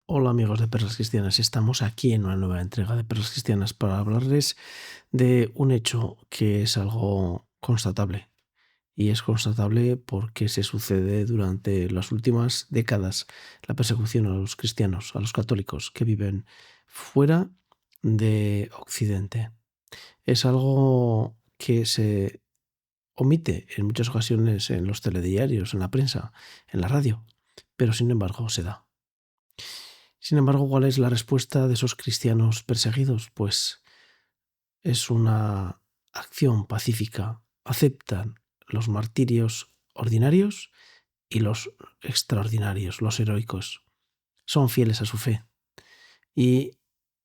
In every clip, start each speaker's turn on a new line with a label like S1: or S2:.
S1: Hola amigos de Perlas Cristianas, estamos aquí en una nueva entrega de Perlas Cristianas para hablarles de un hecho que es algo constatable. Y es constatable porque se sucede durante las últimas décadas la persecución a los cristianos, a los católicos que viven fuera de Occidente. Es algo que se omite en muchas ocasiones en los telediarios, en la prensa, en la radio, pero sin embargo se da. Sin embargo, ¿cuál es la respuesta de esos cristianos perseguidos? Pues es una acción pacífica. Aceptan los martirios ordinarios y los extraordinarios, los heroicos. Son fieles a su fe y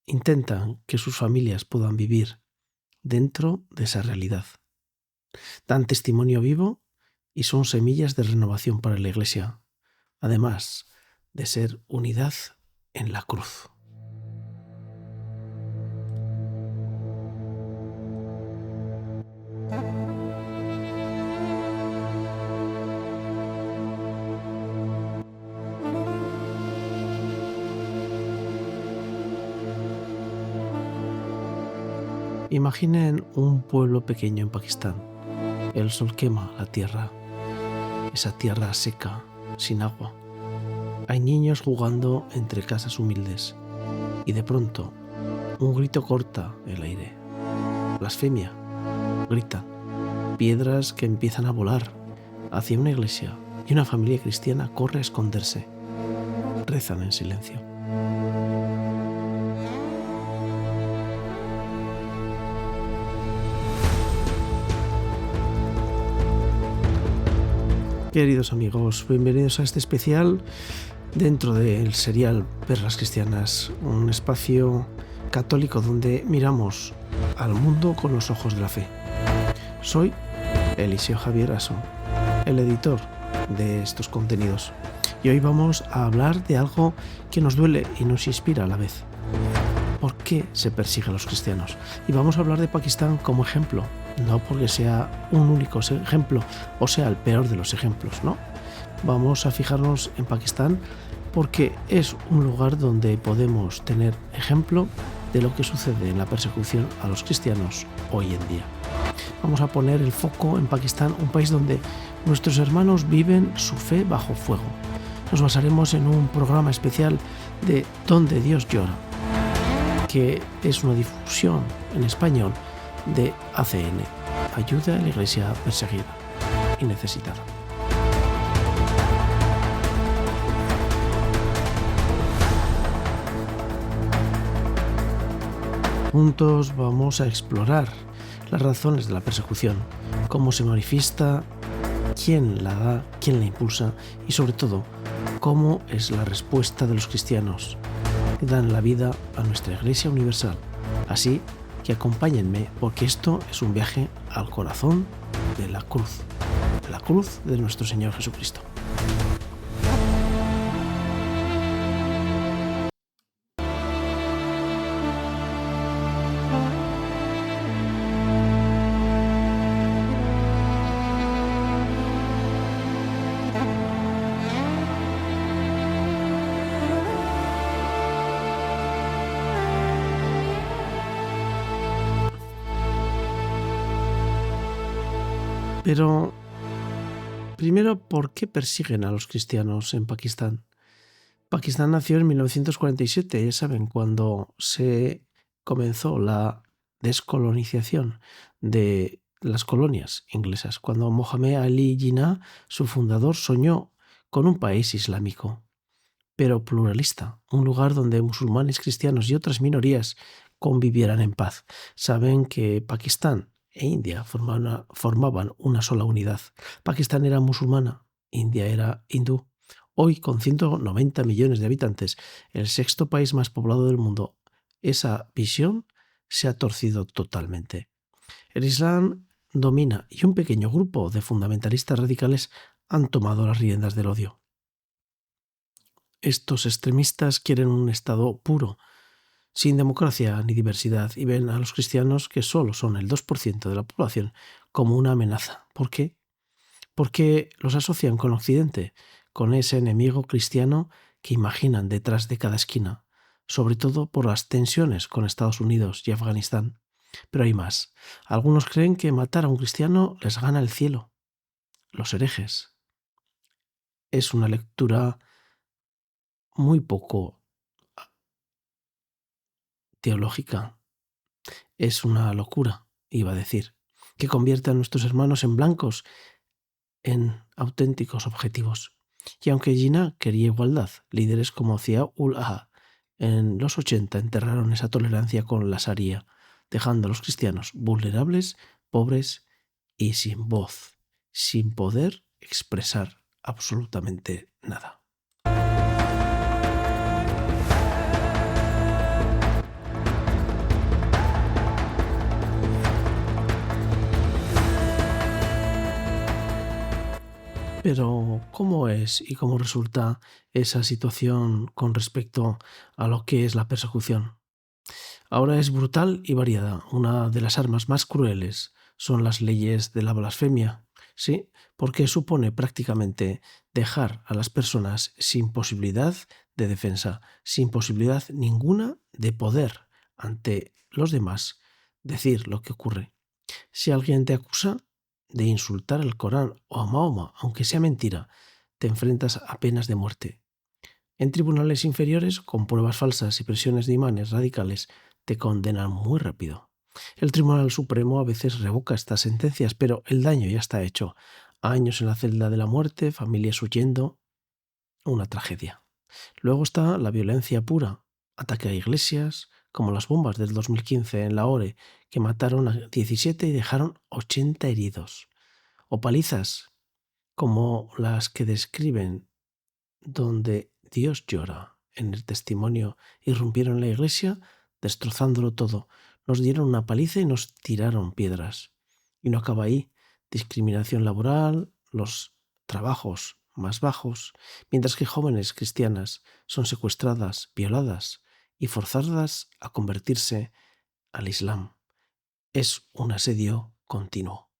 S1: intentan que sus familias puedan vivir dentro de esa realidad. Dan testimonio vivo y son semillas de renovación para la Iglesia, además de ser unidad en la cruz. Imaginen un pueblo pequeño en Pakistán. El sol quema la tierra, esa tierra seca, sin agua. Hay niños jugando entre casas humildes y de pronto un grito corta el aire. Blasfemia, gritan. Piedras que empiezan a volar hacia una iglesia y una familia cristiana corre a esconderse. Rezan en silencio. Queridos amigos, bienvenidos a este especial dentro del serial Perlas Cristianas, un espacio católico donde miramos al mundo con los ojos de la fe. Soy Eliseo Javier Aso, el editor de estos contenidos, y hoy vamos a hablar de algo que nos duele y nos inspira a la vez. ¿Por qué se persigue a los cristianos? Y vamos a hablar de Pakistán como ejemplo, no porque sea un único ejemplo o sea el peor de los ejemplos, ¿no? Vamos a fijarnos en Pakistán porque es un lugar donde podemos tener ejemplo de lo que sucede en la persecución a los cristianos hoy en día. Vamos a poner el foco en Pakistán, un país donde nuestros hermanos viven su fe bajo fuego. Nos basaremos en un programa especial de Donde Dios llora, que es una difusión en español de ACN, Ayuda a la Iglesia Perseguida y Necesitada. Juntos vamos a explorar las razones de la persecución, cómo se manifiesta, quién la da, quién la impulsa y sobre todo, cómo es la respuesta de los cristianos que dan la vida a nuestra Iglesia Universal. Así que acompáñenme porque esto es un viaje al corazón de la cruz de nuestro Señor Jesucristo. Pero primero, ¿por qué persiguen a los cristianos en Pakistán? Pakistán nació en 1947, ya saben, cuando se comenzó la descolonización de las colonias inglesas, cuando Mohammed Ali Jinnah, su fundador, soñó con un país islámico, pero pluralista, un lugar donde musulmanes, cristianos y otras minorías convivieran en paz. Saben que Pakistán e India formaban una sola unidad. Pakistán era musulmana, India era hindú. Hoy, con 190 millones de habitantes, el sexto país más poblado del mundo, esa visión se ha torcido totalmente. El Islam domina y un pequeño grupo de fundamentalistas radicales han tomado las riendas del odio. Estos extremistas quieren un Estado puro, sin democracia ni diversidad, y ven a los cristianos, que solo son el 2% de la población, como una amenaza. ¿Por qué? Porque los asocian con Occidente, con ese enemigo cristiano que imaginan detrás de cada esquina, sobre todo por las tensiones con Estados Unidos y Afganistán. Pero hay más. Algunos creen que matar a un cristiano les gana el cielo. Los herejes. Es una lectura muy poco teológica. Es una locura, iba a decir, que convierte a nuestros hermanos en blancos, en auténticos objetivos. Y aunque Jinnah quería igualdad, líderes como Zia-ul-Haq en los 80 enterraron esa tolerancia con la Sharia, dejando a los cristianos vulnerables, pobres y sin voz, sin poder expresar absolutamente nada. Pero, ¿cómo es y cómo resulta esa situación con respecto a lo que es la persecución? Ahora es brutal y variada. Una de las armas más crueles son las leyes de la blasfemia, ¿sí? Porque supone prácticamente dejar a las personas sin posibilidad de defensa, sin posibilidad ninguna de poder ante los demás decir lo que ocurre. Si alguien te acusa de insultar al Corán o a Mahoma, aunque sea mentira, te enfrentas a penas de muerte. En tribunales inferiores, con pruebas falsas y presiones de imanes radicales, te condenan muy rápido. El Tribunal Supremo a veces revoca estas sentencias, pero el daño ya está hecho. Años en la celda de la muerte, familias huyendo, una tragedia. Luego está la violencia pura, ataque a iglesias, como las bombas del 2015 en Lahore, que mataron a 17 y dejaron 80 heridos. O palizas, como las que describen donde Dios llora. En el testimonio irrumpieron la iglesia, destrozándolo todo. Nos dieron una paliza y nos tiraron piedras. Y no acaba ahí. Discriminación laboral, los trabajos más bajos, mientras que jóvenes cristianas son secuestradas, violadas y forzadas a convertirse al Islam. Es un asedio continuo.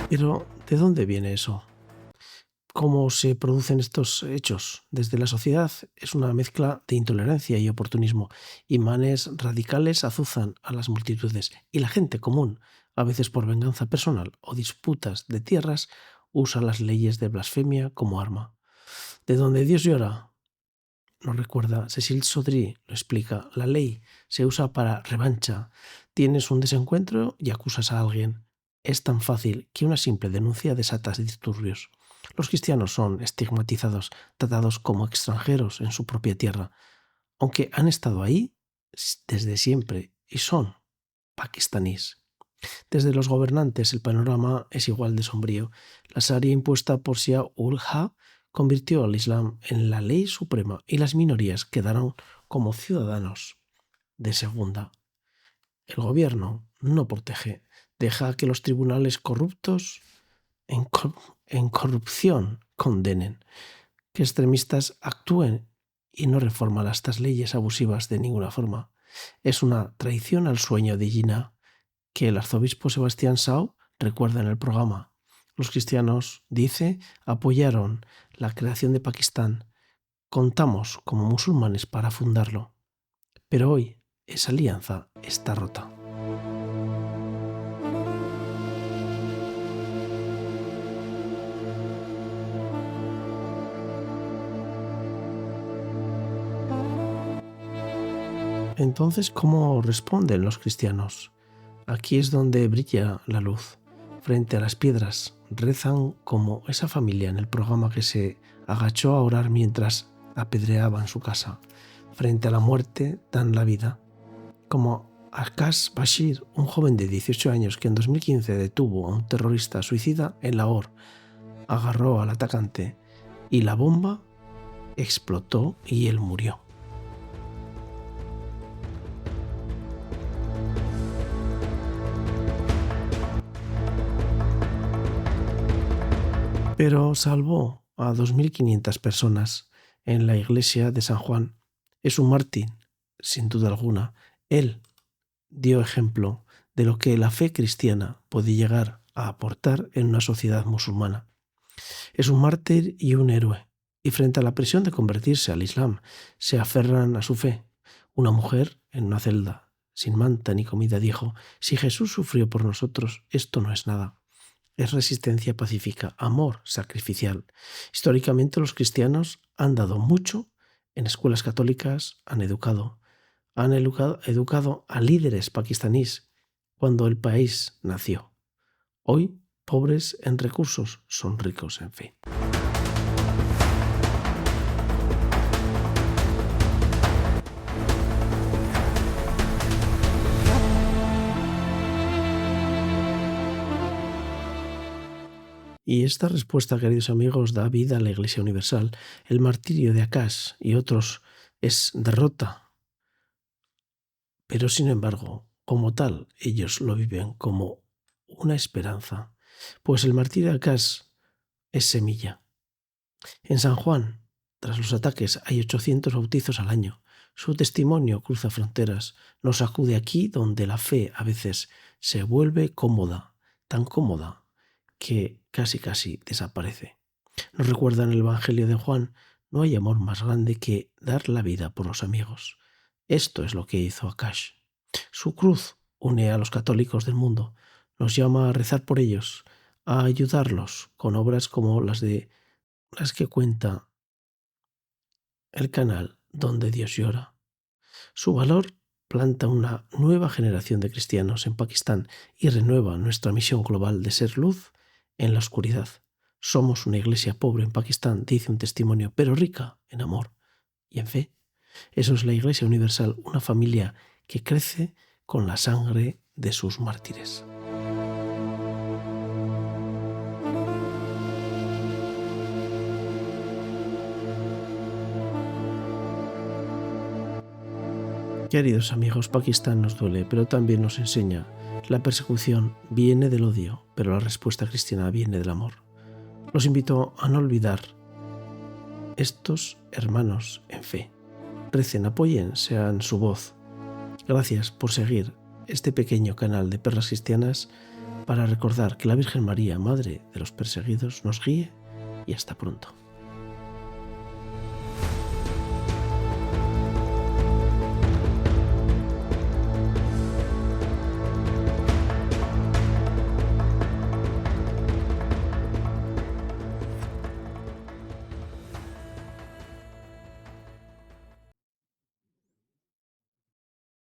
S1: Pero, ¿de dónde viene eso? ¿Cómo se producen estos hechos? Desde la sociedad es una mezcla de intolerancia y oportunismo. Imanes radicales azuzan a las multitudes y la gente común, a veces por venganza personal o disputas de tierras, usa las leyes de blasfemia como arma. De donde Dios llora, nos recuerda Cecil Sodry, lo explica, la ley se usa para revancha. Tienes un desencuentro y acusas a alguien. Es tan fácil que una simple denuncia desata disturbios. Los cristianos son estigmatizados, tratados como extranjeros en su propia tierra, aunque han estado ahí desde siempre y son pakistaníes. Desde los gobernantes el panorama es igual de sombrío. La Sharia impuesta por Zia-ul-Haq convirtió al Islam en la ley suprema y las minorías quedaron como ciudadanos de segunda. El gobierno no protege, deja que los tribunales corruptos en corrupción condenen, que extremistas actúen y no reforma estas leyes abusivas de ninguna forma. Es una traición al sueño de Jinnah que el arzobispo Sebastián Shaw recuerda en el programa. Los cristianos, dice, apoyaron la creación de Pakistán. Contamos como musulmanes para fundarlo. Pero hoy esa alianza está rota. Entonces, ¿cómo responden los cristianos? Aquí es donde brilla la luz. Frente a las piedras, rezan como esa familia en el programa que se agachó a orar mientras apedreaban su casa. Frente a la muerte, dan la vida. Como Akash Bashir, un joven de 18 años que en 2015 detuvo a un terrorista suicida en Lahore, agarró al atacante y la bomba explotó y él murió. Pero salvó a 2.500 personas en la iglesia de San Juan. Es un mártir sin duda alguna, él dio ejemplo de lo que la fe cristiana puede llegar a aportar en una sociedad musulmana. Es un mártir y un héroe, y frente a la presión de convertirse al Islam, se aferran a su fe. Una mujer en una celda, sin manta ni comida, dijo: si Jesús sufrió por nosotros, esto no es nada. Es resistencia pacífica, amor sacrificial. Históricamente los cristianos han dado mucho en escuelas católicas, han educado a líderes pakistaníes cuando el país nació. Hoy, pobres en recursos, son ricos en fe. Y esta respuesta, queridos amigos, da vida a la Iglesia Universal. El martirio de Akash y otros es derrota, pero sin embargo, como tal, ellos lo viven como una esperanza, pues el martirio de Akash es semilla. En San Juan, tras los ataques, hay 800 bautizos al año. Su testimonio cruza fronteras, nos acude aquí donde la fe a veces se vuelve cómoda, tan cómoda que casi desaparece. Nos recuerda en el Evangelio de Juan: no hay amor más grande que dar la vida por los amigos. Esto es lo que hizo Akash. Su cruz une a los católicos del mundo, nos llama a rezar por ellos, a ayudarlos con obras como las que cuenta el canal Donde Dios Llora. Su valor planta una nueva generación de cristianos en Pakistán y renueva nuestra misión global de ser luz en la oscuridad. Somos una iglesia pobre en Pakistán, dice un testimonio, pero rica en amor y en fe. Eso es la Iglesia Universal, una familia que crece con la sangre de sus mártires. Queridos amigos, Pakistán nos duele, pero también nos enseña: la persecución viene del odio, pero la respuesta cristiana viene del amor. Los invito a no olvidar estos hermanos en fe. Recen, apoyen, sean su voz. Gracias por seguir este pequeño canal de Perlas Cristianas para recordar que la Virgen María, Madre de los perseguidos, nos guíe, y hasta pronto.